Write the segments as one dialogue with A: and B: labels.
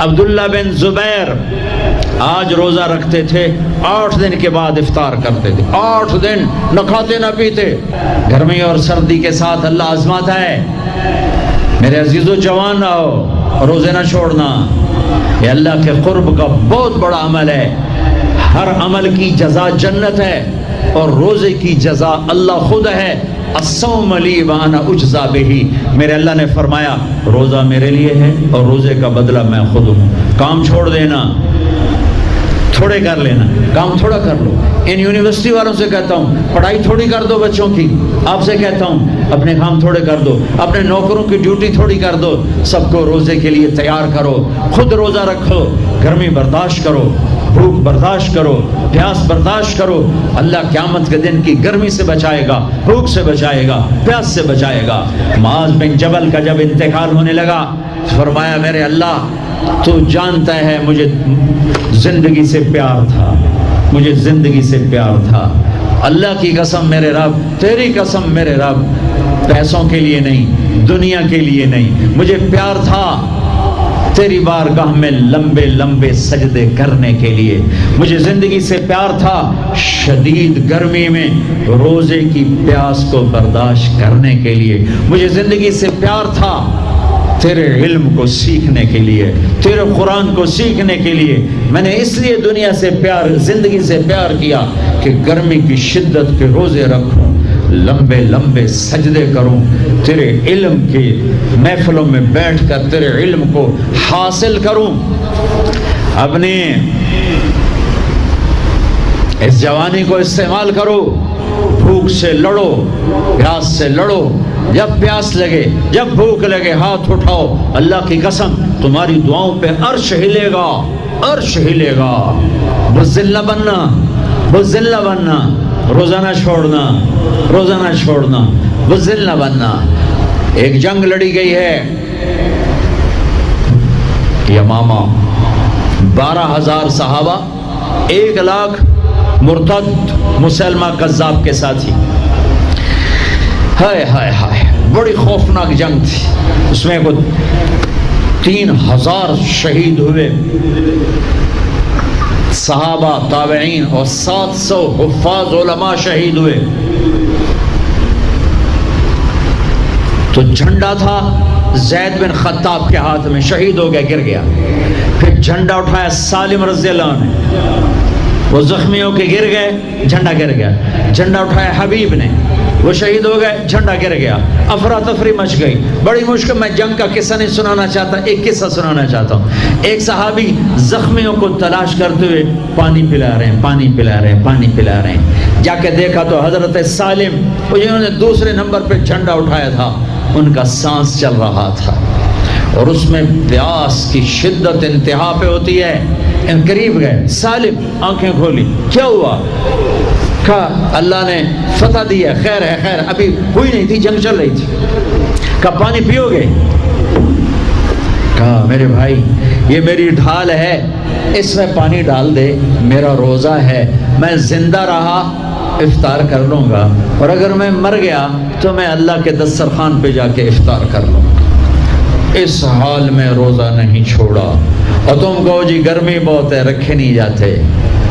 A: عبداللہ بن زبیر آج روزہ رکھتے تھے، 8 دن کے بعد افطار کرتے تھے، 8 دن نہ کھاتے نہ پیتے۔ گرمی اور سردی کے ساتھ اللہ آزماتا ہے۔ میرے عزیزو جوان نہ ہو، روزے نہ چھوڑنا، یہ اللہ کے قرب کا بہت بڑا عمل ہے۔ ہر عمل کی جزا جنت ہے اور روزے کی جزا اللہ خود ہے۔ الصوم لی وانا اجزا بہ، میرے اللہ نے فرمایا روزہ میرے لیے ہے اور روزے کا بدلہ میں خود ہوں۔ کام چھوڑ دینا، تھوڑے کر لینا، کام تھوڑا کر لو۔ ان یونیورسٹی والوں سے کہتا ہوں پڑھائی تھوڑی کر دو بچوں کی، آپ سے کہتا ہوں اپنے کام تھوڑے کر دو، اپنے نوکروں کی ڈیوٹی تھوڑی کر دو، سب کو روزے کے لیے تیار کرو، خود روزہ رکھو، گرمی برداشت کرو، بھوک برداشت کرو، پیاس برداشت کرو۔ اللہ قیامت کے دن کی گرمی سے بچائے گا، بھوک سے بچائے گا، پیاس سے بچائے گا۔ معاذ بن جبل کا جب انتقال ہونے لگا فرمایا میرے اللہ تو جانتا ہے مجھے زندگی سے پیار تھا، مجھے زندگی سے پیار تھا، اللہ کی قسم میرے رب، تیری قسم میرے رب، پیسوں کے لیے نہیں، دنیا کے لیے نہیں، مجھے پیار تھا تیری بارگاہ میں لمبے لمبے سجدے کرنے کے لیے، مجھے زندگی سے پیار تھا شدید گرمی میں روزے کی پیاس کو برداشت کرنے کے لیے، مجھے زندگی سے پیار تھا تیرے علم کو سیکھنے کے لیے، تیرے قرآن کو سیکھنے کے لیے۔ میں نے اس لیے دنیا سے پیار، زندگی سے پیار کیا کہ گرمی کی شدت کے روزے رکھوں، لمبے لمبے سجدے کروں، تیرے علم کی محفلوں میں بیٹھ کر تیرے علم کو حاصل کروں۔ اپنی اس جوانی کو استعمال کرو، بھوک سے لڑو، پیاس سے لڑو، جب پیاس لگے، جب بھوک لگے ہاتھ اٹھاؤ، اللہ کی قسم تمہاری دعاؤں پہ عرش ہلے گا، عرش ہلے گا۔ بزدل نہ بننا، بزدل نہ بننا، روزہ نہ چھوڑنا، روزہ نہ چھوڑنا، بزدل نہ بننا۔ ایک جنگ لڑی گئی ہے یمامہ، 12,000 صحابہ، 1,00,000 مرتد مسلمہ کذاب کے ساتھی۔ ہائے ہائے ہائے، بڑی خوفناک جنگ تھی، اس میں 3,000 شہید ہوئے، صحابہ، تابعین اور 700 حفاظ علماء شہید ہوئے۔ تو جھنڈا تھا زید بن خطاب کے ہاتھ میں، شہید ہو گیا، گر گیا۔ پھر جھنڈا اٹھایا سالم رضی اللہ عنہ، وہ زخمی ہو کے گر گئے، جھنڈا گر گیا۔ جھنڈا اٹھایا حبیب نے، وہ شہید ہو گئے، جھنڈا گر گیا، افراتفری مچ گئی، بڑی مشکل۔ میں جنگ کا قصہ نہیں سنانا چاہتا، ایک قصہ سنانا چاہتا ہوں۔ ایک صحابی زخمیوں کو تلاش کرتے ہوئے پانی پلا رہے ہیں، پانی پلا رہے ہیں، پانی پلا رہے ہیں۔ جا کے دیکھا تو حضرت سالم، وہ جنہوں نے دوسرے نمبر پہ جھنڈا اٹھایا تھا، ان کا سانس چل رہا تھا اور اس میں پیاس کی شدت انتہا پہ ہوتی ہے۔ ان قریب گئے، سالم آنکھیں کھولی، کیا ہوا؟ کہا اللہ نے فتح دی ہے، خیر ہے، خیر ابھی ہوئی نہیں تھی، جنگ چل رہی تھی۔ کہا پانی پیو گے؟ کہا میرے بھائی یہ میری ڈھال ہے، اس میں پانی ڈال دے، میرا روزہ ہے، میں زندہ رہا افطار کر لوں گا، اور اگر میں مر گیا تو میں اللہ کے دسترخوان پہ جا کے افطار کر لوں گا۔ اس حال میں روزہ نہیں چھوڑا۔ اور تم کہو جی گرمی بہت ہے، رکھے نہیں جاتے،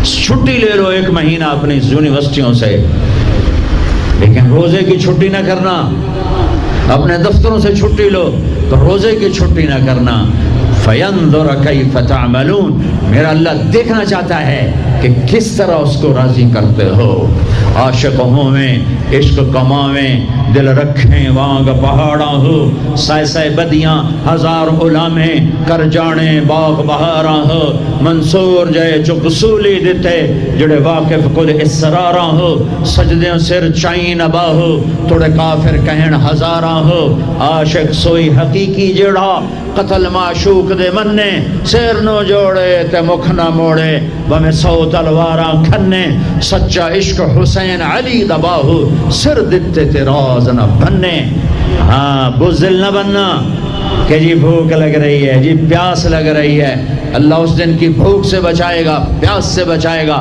A: چھٹی لے لو 1 مہینہ اپنی یونیورسٹیوں سے، لیکن روزے کی چھٹی نہ کرنا۔ اپنے دفتروں سے چھٹی لو تو روزے کی چھٹی نہ کرنا۔ فَيَنْظُرَ كَيْفَ تَعْمَلُونَ، میرا اللہ دیکھنا چاہتا ہے کہ کس طرح اس کو راضی کرتے ہو۔ عاشق ہوویں، عشق کماویں، دل رکھیں وانگ پہاڑاں ہو، سائے سائے بدیاں ہزار غلامیں، کر جانے باغ بہاراں ہو، منصور جائے چک سولی دیتے، جڑے واقف کل اسراراں ہو، سجدیں سر چائن باہو، توڑے کافر کہن ہزاراں ہو، عاشق سوئی حقیقی جڑا، قتل معشوق دے مننے، سیر نو جوڑے تے مکھ نہ موڑے، بمیں 100 تلواراں کھنے، سچا عشق حسین علی دباہو، سر دیتے تے راز نہ بننے۔ ہاں بزدل نہ بننا کہ جی بھوک لگ رہی ہے، جی پیاس لگ رہی ہے، اللہ اس دن کی بھوک سے بچائے گا، پیاس سے بچائے گا۔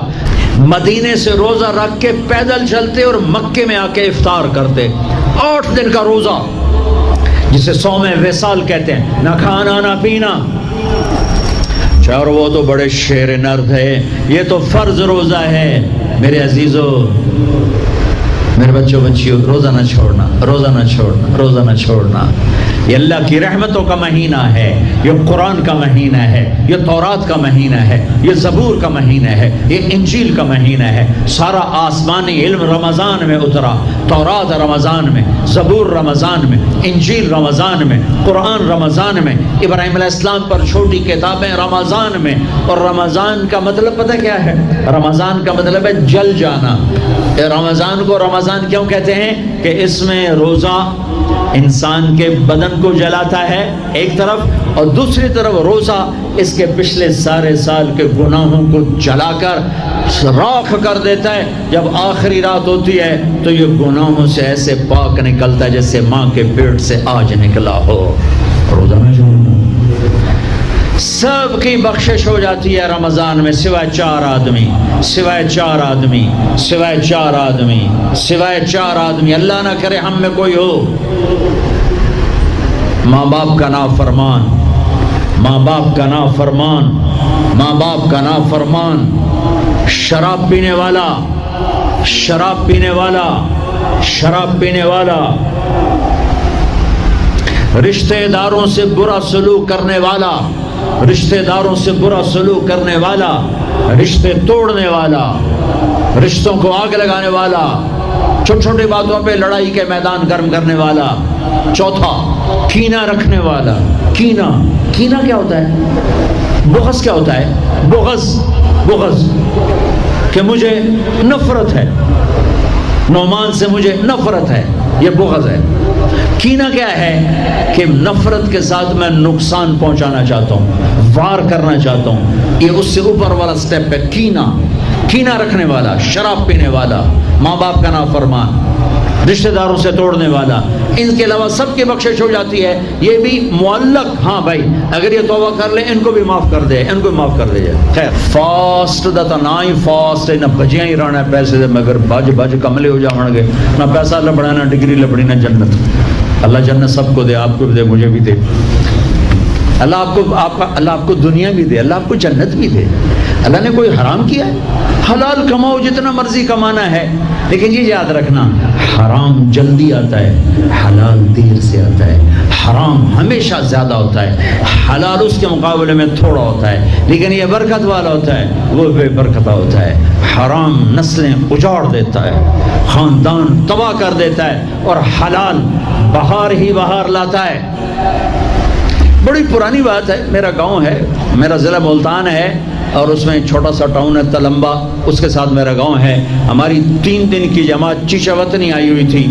A: مدینے سے روزہ رکھ کے پیدل چلتے اور مکے میں آ کے افطار کرتے، 8 دن کا روزہ جسے صوم وصال کہتے ہیں، نہ کھانا نہ پینا، اور وہ تو بڑے شیر نرد ہے، یہ تو فرض روزہ ہے۔ میرے عزیزو، میرے بچوں بچیوں، روزہ نہ چھوڑنا، روزہ نہ چھوڑنا، روزہ نہ چھوڑنا۔ یہ اللہ کی رحمتوں کا مہینہ ہے، یہ قرآن کا مہینہ ہے، یہ تورات کا مہینہ ہے، یہ زبور کا مہینہ ہے، یہ انجیل کا مہینہ ہے۔ سارا آسمانی علم رمضان میں اترا، تورات رمضان میں، زبور رمضان میں، انجیل رمضان میں، قرآن رمضان میں، ابراہیم علیہ السلام پر چھوٹی کتابیں رمضان میں۔ اور رمضان کا مطلب پتہ کیا ہے؟ رمضان کا مطلب ہے جل جانا۔ رمضان کو رمضان کیوں کہتے ہیں؟ کہ اس میں روزہ انسان کے بدن کو جلاتا ہے ایک طرف، اور دوسری طرف روزہ اس کے پچھلے سارے سال کے گناہوں کو جلا کر راکھ کر دیتا ہے۔ جب آخری رات ہوتی ہے تو یہ گناہوں سے ایسے پاک نکلتا ہے جیسے ماں کے پیٹ سے آج نکلا ہو۔ روزہ نہ چھوڑنا۔ سب کی بخشش ہو جاتی ہے رمضان میں، سوائے 4 آدمی، سوائے 4 آدمی، سوائے 4 آدمی، سوائے 4 آدمی۔ اللہ نہ کرے ہم میں کوئی ہو۔ ماں باپ کا نافرمان، ماں باپ کا نافرمان، ماں باپ کا نافرمان، شراب پینے والا، شراب پینے والا، شراب پینے والا، رشتہ داروں سے برا سلوک کرنے والا، رشتہ داروں سے برا سلوک کرنے والا، رشتے توڑنے والا، رشتوں کو آگ لگانے والا، چھوٹی چھوٹی باتوں پہ لڑائی کے میدان گرم کرنے والا۔ چوتھا، کینہ رکھنے والا۔ کینہ، کینہ کیا ہوتا ہے؟ بغض کیا ہوتا ہے؟ بغض، بغض کہ مجھے نفرت ہے، نعمان سے مجھے نفرت ہے، یہ بغض ہے۔ کینہ کیا ہے؟ کہ نفرت کے ساتھ میں نقصان پہنچانا چاہتا ہوں، وار کرنا چاہتا ہوں، یہ اس سے اوپر والا سٹیپ ہے کینہ۔ کینہ رکھنے والا، شراب پینے والا، ماں باپ کا نافرمان، رشتہ داروں سے توڑنے والا، ان کے علاوہ سب کی بخشش ہو جاتی ہے۔ یہ بھی معلق، ہاں بھائی اگر یہ توبہ کر لے ان کو بھی معاف کر دے، ان کو بھی معاف کر دے جائے۔ خیر فاسٹ دا تا نہ ہی فاسٹ نہ بجیاں ہی رہنا پیسے دے، مگر بج بج کملے ہو جاؤں گے، نہ پیسہ لبڑا نہ ڈگری لبڑی نہ جنت۔ اللہ جنت سب کو دے، آپ کو بھی دے، مجھے بھی دے۔ اللہ آپ کو دنیا بھی دے، اللہ آپ کو جنت بھی دے۔ اللہ نے کوئی حرام کیا ہے؟ حلال کماؤ جتنا مرضی کمانا ہے، لیکن یہ یاد رکھنا حرام جلدی آتا ہے، حلال دیر سے آتا ہے۔ حرام ہمیشہ زیادہ ہوتا ہے، حلال اس کے مقابلے میں تھوڑا ہوتا ہے، لیکن یہ برکت والا ہوتا ہے، وہ بے برکتہ ہوتا ہے۔ حرام نسلیں اجاڑ دیتا ہے، خاندان تباہ کر دیتا ہے، اور حلال بہار ہی بہار لاتا ہے۔ بڑی پرانی بات ہے، میرا گاؤں ہے، میرا ضلع ملتان ہے، اور اس میں چھوٹا سا ٹاؤن ہے تلمبا، اس کے ساتھ میرا گاؤں ہے۔ ہماری 3 دن کی جماعت چیچا وطنی آئی ہوئی تھی،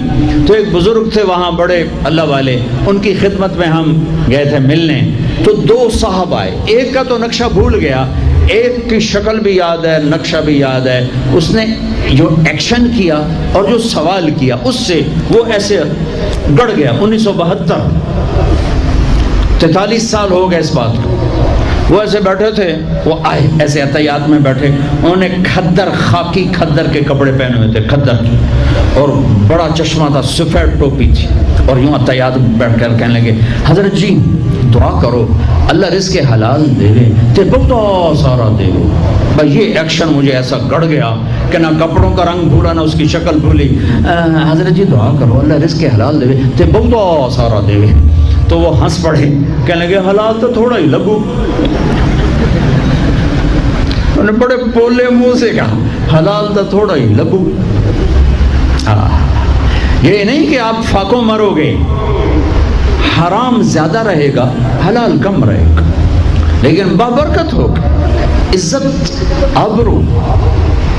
A: تو ایک بزرگ تھے وہاں بڑے اللہ والے، ان کی خدمت میں ہم گئے تھے ملنے۔ تو 2 صاحب آئے، ایک کا تو نقشہ بھول گیا، ایک کی شکل بھی یاد ہے، نقشہ بھی یاد ہے۔ اس نے جو ایکشن کیا اور جو سوال کیا اس سے وہ ایسے گڑ گیا۔ 1972، 43 سال ہو گئے اس بات کو۔ وہ ایسے بیٹھے تھے، وہ آئے ایسے احتیاط میں بیٹھے، انہوں نے کھدر، خاکی کھدر کے کپڑے پہنے ہوئے تھے، کھدر کے، اور بڑا چشمہ تھا، سفید ٹوپی تھی، اور یوں احتیاط بیٹھ کر کہنے لگے حضرت جی دعا کرو اللہ رزق حلال دے تے بہت سارا دے۔ بھائی یہ ایکشن مجھے ایسا گڑ گیا کہ نہ کپڑوں کا رنگ بھولا نہ اس کی شکل بھولی۔ حضرت جی دعا کرو اللہ رزق حلال دے تے بہت سارا دے۔ تو وہ ہنس پڑے، کہنے لگے حلال تو تھوڑا ہی لگو۔ انہوں نے بڑے پولے منہ سے کہا حلال تو تھوڑا ہی لگو۔ یہ نہیں کہ آپ فاقوں مرو گے، حرام زیادہ رہے گا، حلال کم رہے گا، لیکن بابرکت ہوگا، عزت، آبرو،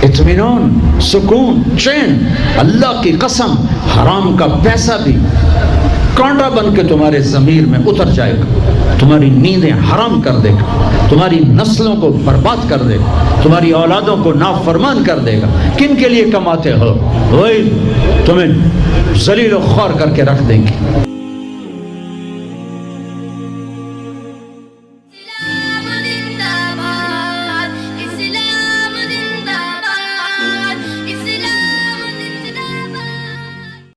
A: اطمینان، سکون، چین۔ اللہ کی قسم حرام کا پیسہ بھی کانٹا بن کے تمہارے ضمیر میں اتر جائے گا، تمہاری نیندیں حرام کر دے گا، تمہاری نسلوں کو برباد کر دے گا، تمہاری اولادوں کو نافرمان کر دے گا۔ کن کے لیے کماتے ہو؟ وہی تمہیں ذلیل و خوار کر کے رکھ دیں گے۔